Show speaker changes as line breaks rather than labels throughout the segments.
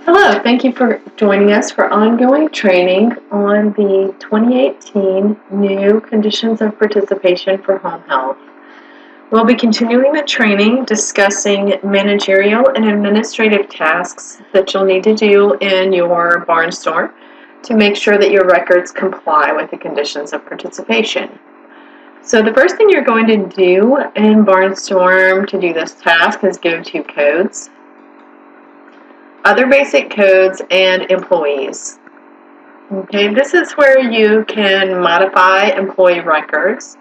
Hello, thank you for joining us for ongoing training on the 2018 new conditions of participation for home health. We'll be continuing the training discussing managerial and administrative tasks that you'll need to do in your Barnestorm to make sure that your records comply with the conditions of participation. So the first thing you're going to do in Barnestorm to do this task is go to Codes, Other Basic Codes, and Employees. Okay, this is where you can modify employee records.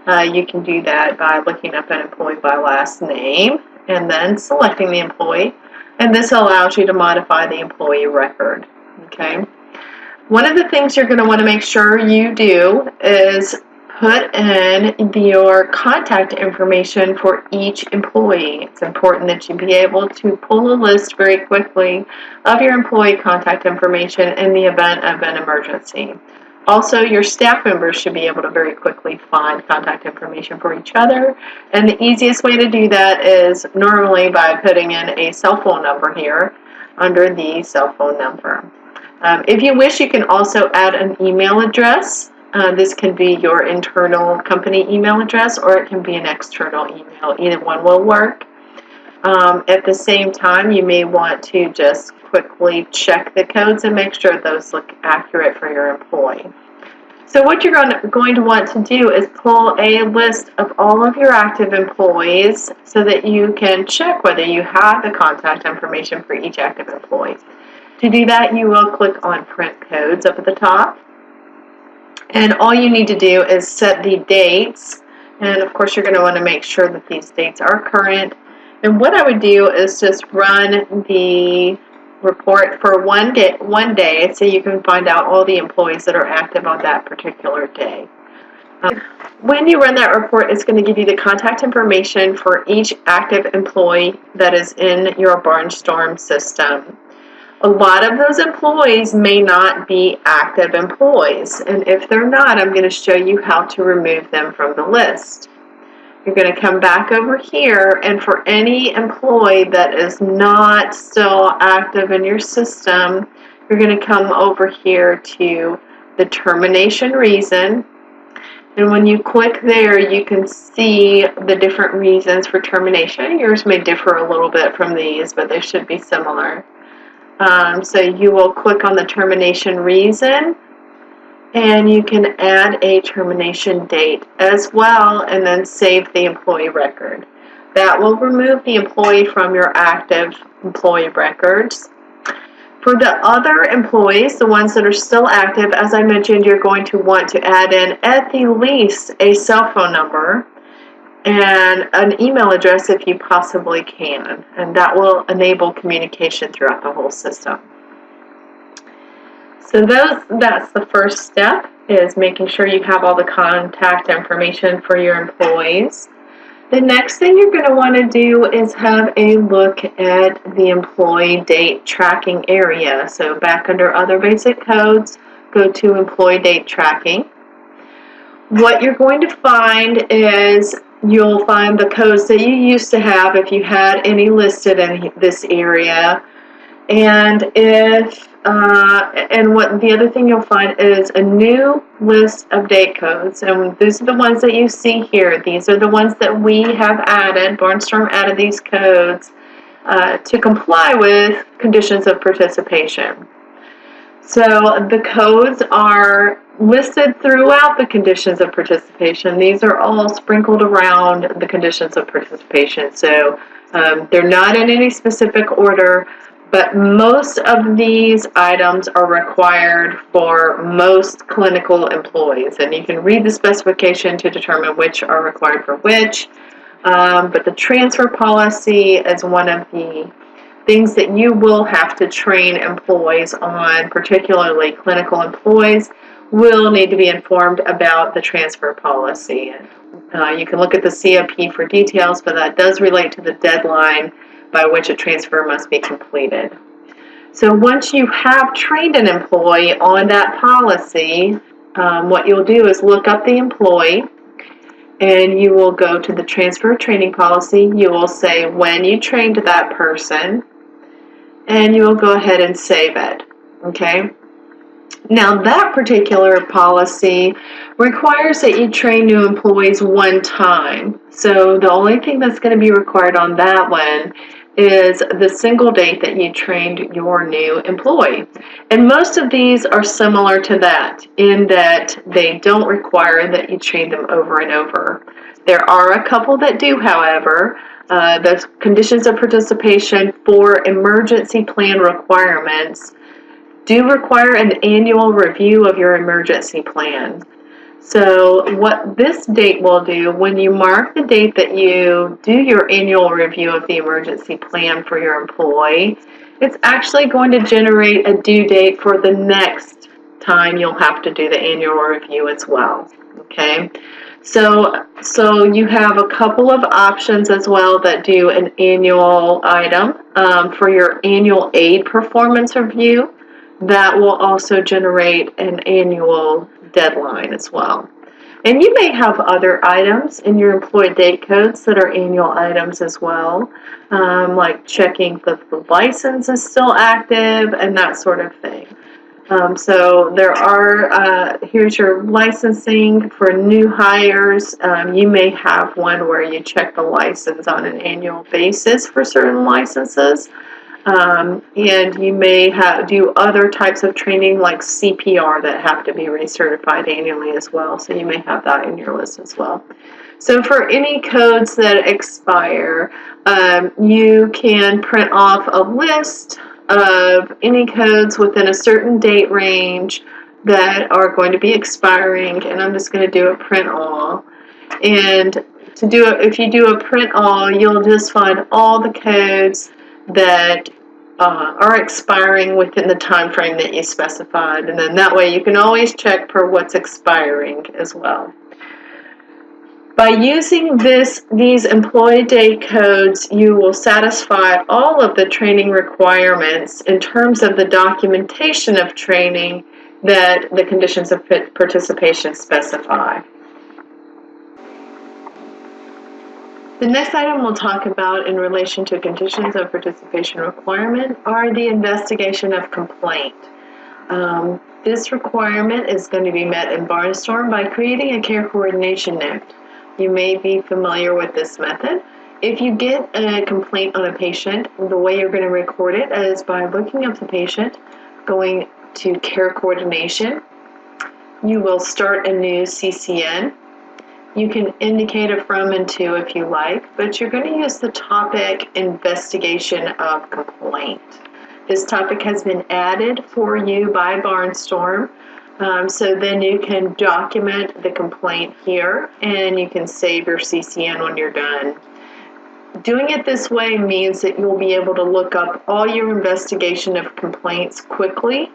You can do that by looking up an employee by last name and then selecting the employee, and this allows you to modify the employee record. Okay, one of the things you're going to want to make sure you do is put in your contact information for each employee. It's important that you be able to pull a list very quickly of your employee contact information in the event of an emergency. Also, your staff members should be able to very quickly find contact information for each other, and the easiest way to do that is normally by putting in a cell phone number here under the cell phone number. If you wish, you can also add an email address. This can be your internal company email address, or it can be an external email. Either one will work. At the same time, you may want to just quickly check the codes and make sure those look accurate for your employee. So what you're going to want to do is pull a list of all of your active employees so that you can check whether you have the contact information for each active employee. To do that, you will click on Print Codes up at the top. And all you need to do is set the dates, and of course you're going to want to make sure that these dates are current. And what I would do is just run the report for one day so you can find out all the employees that are active on that particular day. When you run that report, it's going to give you the contact information for each active employee that is in your Barnestorm system. A lot of those employees may not be active employees, and if they're not, I'm going to show you how to remove them from the list. You're going to come back over here, and for any employee that is not still active in your system, you're going to come over here to the termination reason, and when you click there, you can see the different reasons for termination. Yours may differ a little bit from these, but they should be similar. So you will click on the termination reason, and you can add a termination date as well, and then save the employee record. That will remove the employee from your active employee records. For the other employees, the ones that are still active, as I mentioned, you're going to want to add in at the least a cell phone number and an email address if you possibly can, and that will enable communication throughout the whole system. So that's the first step, is making sure you have all the contact information for your employees. The next thing you're going to want to do is have a look at the employee date tracking area. So back under Other Basic Codes, go to Employee Date Tracking. What you're going to find is you'll find the codes that you used to have if you had any listed in this area, and what the other thing you'll find is a new list of date codes, and these are the ones that you see here. These are the ones that we have added. Barnestorm added these codes to comply with conditions of participation. So the codes are listed throughout the conditions of participation. These are all sprinkled around the conditions of participation. So they're not in any specific order, but most of these items are required for most clinical employees. And you can read the specification to determine which are required for which. But the transfer policy is one of the things that you will have to train employees on, particularly clinical employees, will need to be informed about the transfer policy. You can look at the COP for details, but that does relate to the deadline by which a transfer must be completed. So once you have trained an employee on that policy, what you'll do is look up the employee, and you will go to the transfer training policy. You will say when you trained that person, and you will go ahead and save it. Okay. Now, that particular policy requires that you train new employees one time. So the only thing that's going to be required on that one is the single date that you trained your new employee. And most of these are similar to that in that they don't require that you train them over and over. There are a couple that do, however. The conditions of participation for emergency plan requirements do require an annual review of your emergency plan. So what this date will do, when you mark the date that you do your annual review of the emergency plan for your employee, it's actually going to generate a due date for the next time you'll have to do the annual review as well. Okay? So you have a couple of options as well that do an annual item for your annual aid performance review. That will also generate an annual deadline as well. And you may have other items in your employee date codes that are annual items as well, like checking if the license is still active and that sort of thing. So there are, here's your licensing for new hires. You may have one where you check the license on an annual basis for certain licenses. And you may do other types of training like CPR that have to be recertified annually as well. So you may have that in your list as well. So for any codes that expire, you can print off a list of any codes within a certain date range that are going to be expiring, and I'm just going to do a print all. And if you do a print all, you'll just find all the codes that are expiring within the time frame that you specified, and then that way you can always check for what's expiring as well. By using these employee date codes, you will satisfy all of the training requirements in terms of the documentation of training that the conditions of participation specify. The next item we'll talk about in relation to conditions of participation requirement are the investigation of complaint. This requirement is going to be met in Barnestorm by creating a care coordination note. You may be familiar with this method. If you get a complaint on a patient, the way you're going to record it is by looking up the patient, going to care coordination. You will start a new CCN. You can indicate a from and to if you like, but you're going to use the topic investigation of complaint. This topic has been added for you by Barnestorm, so then you can document the complaint here and you can save your CCN when you're done. Doing it this way means that you'll be able to look up all your investigation of complaints quickly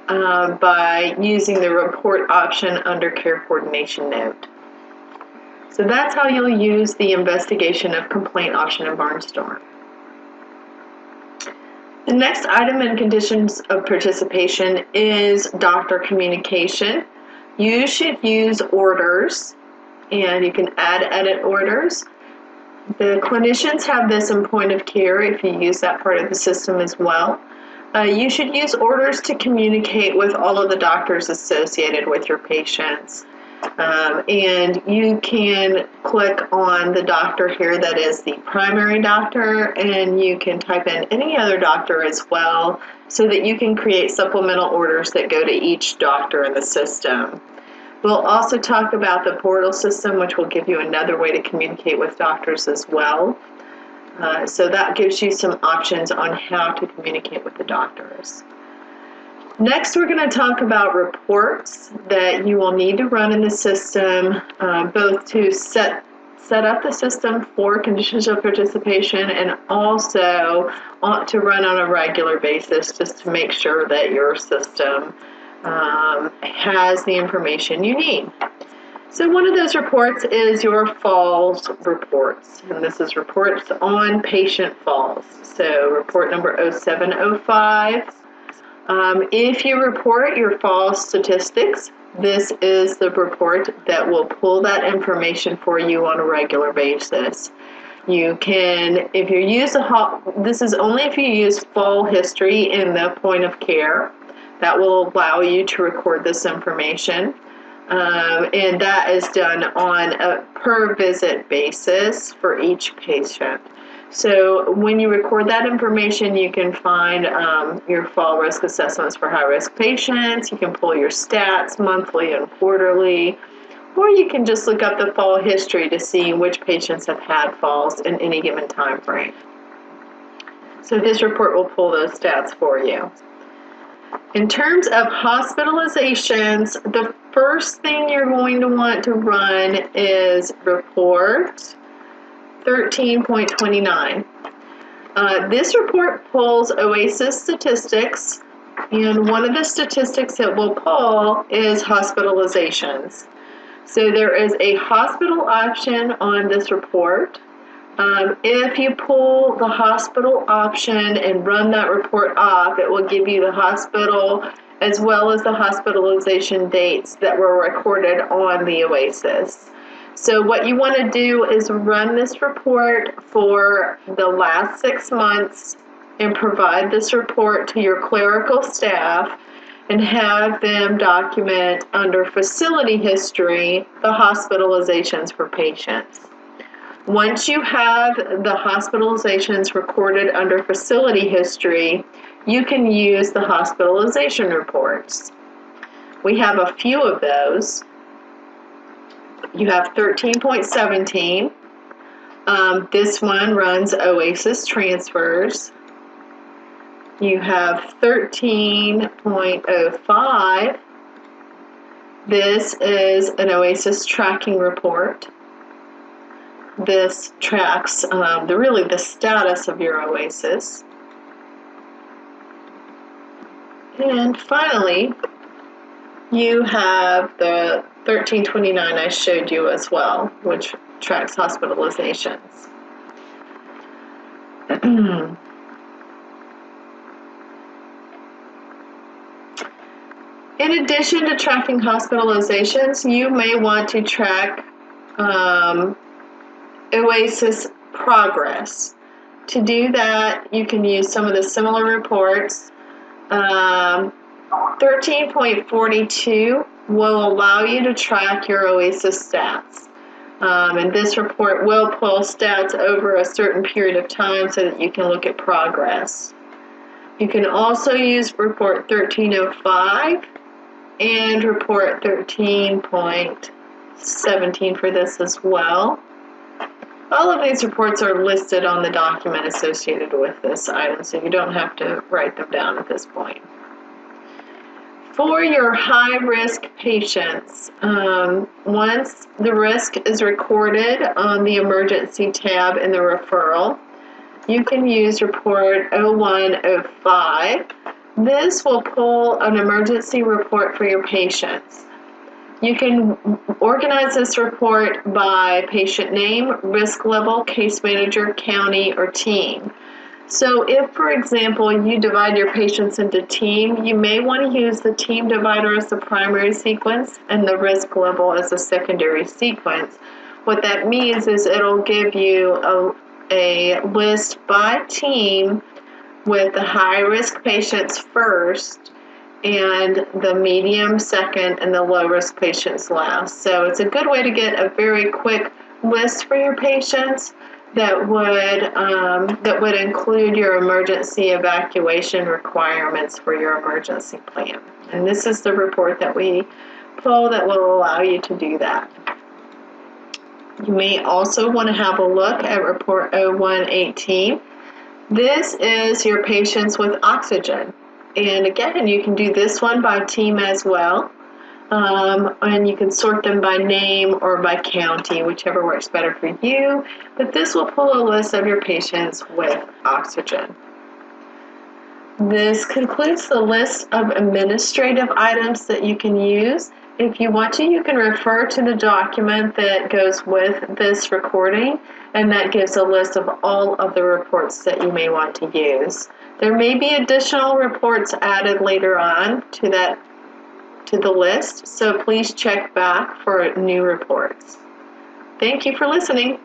by using the report option under care coordination note. So that's how you'll use the investigation of complaint option in Barnestorm. The next item in conditions of participation is doctor communication. You should use orders, and you can edit orders. The clinicians have this in point of care if you use that part of the system as well. You should use orders to communicate with all of the doctors associated with your patients. And you can click on the doctor here that is the primary doctor, and you can type in any other doctor as well so that you can create supplemental orders that go to each doctor in the system. We'll also talk about the portal system, which will give you another way to communicate with doctors as well. So that gives you some options on how to communicate with the doctors. Next, we're going to talk about reports that you will need to run in the system, both to set up the system for conditions of participation and also to run on a regular basis just to make sure that your system has the information you need. So one of those reports is your falls reports, and this is reports on patient falls. So report number 0705. If you report your fall statistics, this is the report that will pull that information for you on a regular basis. You can, if you use this is only if you use full history in the point of care, that will allow you to record this information. And that is done on a per visit basis for each patient. So when you record that information, you can find your fall risk assessments for high-risk patients. You can pull your stats monthly and quarterly, or you can just look up the fall history to see which patients have had falls in any given time frame. So this report will pull those stats for you. In terms of hospitalizations, the first thing you're going to want to run is report 13.29. This report pulls OASIS statistics, and one of the statistics it will pull is hospitalizations. So there is a hospital option on this report. If you pull the hospital option and run that report off, it will give you the hospital as well as the hospitalization dates that were recorded on the OASIS. So what you want to do is run this report for the last 6 months and provide this report to your clerical staff and have them document under facility history the hospitalizations for patients. Once you have the hospitalizations recorded under facility history, you can use the hospitalization reports. We have a few of those. You have 13.17. This one runs OASIS transfers. You have 13.05. This is an OASIS tracking report. This tracks really the status of your OASIS. And finally, you have the 1329 I showed you as well, which tracks hospitalizations. In addition to tracking hospitalizations, you may want to track OASIS progress. To do that, you can use some of the similar reports. 13.42 will allow you to track your OASIS stats. And this report will pull stats over a certain period of time so that you can look at progress. You can also use report 1305 and report 13.17 for this as well. All of these reports are listed on the document associated with this item, so you don't have to write them down at this point. For your high-risk patients, once the risk is recorded on the emergency tab in the referral, you can use report 0105. This will pull an emergency report for your patients. You can organize this report by patient name, risk level, case manager, county, or team. So if, for example, you divide your patients into team, you may want to use the team divider as the primary sequence and the risk level as a secondary sequence. What that means is it'll give you a list by team with the high-risk patients first and the medium second and the low-risk patients last. So it's a good way to get a very quick list for your patients that would include your emergency evacuation requirements for your emergency plan. And this is the report that we pull that will allow you to do that. You may also want to have a look at report 0118. This is your patients with oxygen. And again, you can do this one by team as well. And you can sort them by name or by county, whichever works better for you. But this will pull a list of your patients with oxygen. This concludes the list of administrative items that you can use. If you want to, you can refer to the document that goes with this recording, and that gives a list of all of the reports that you may want to use. There may be additional reports added later on to the list, so please check back for new reports. Thank you for listening.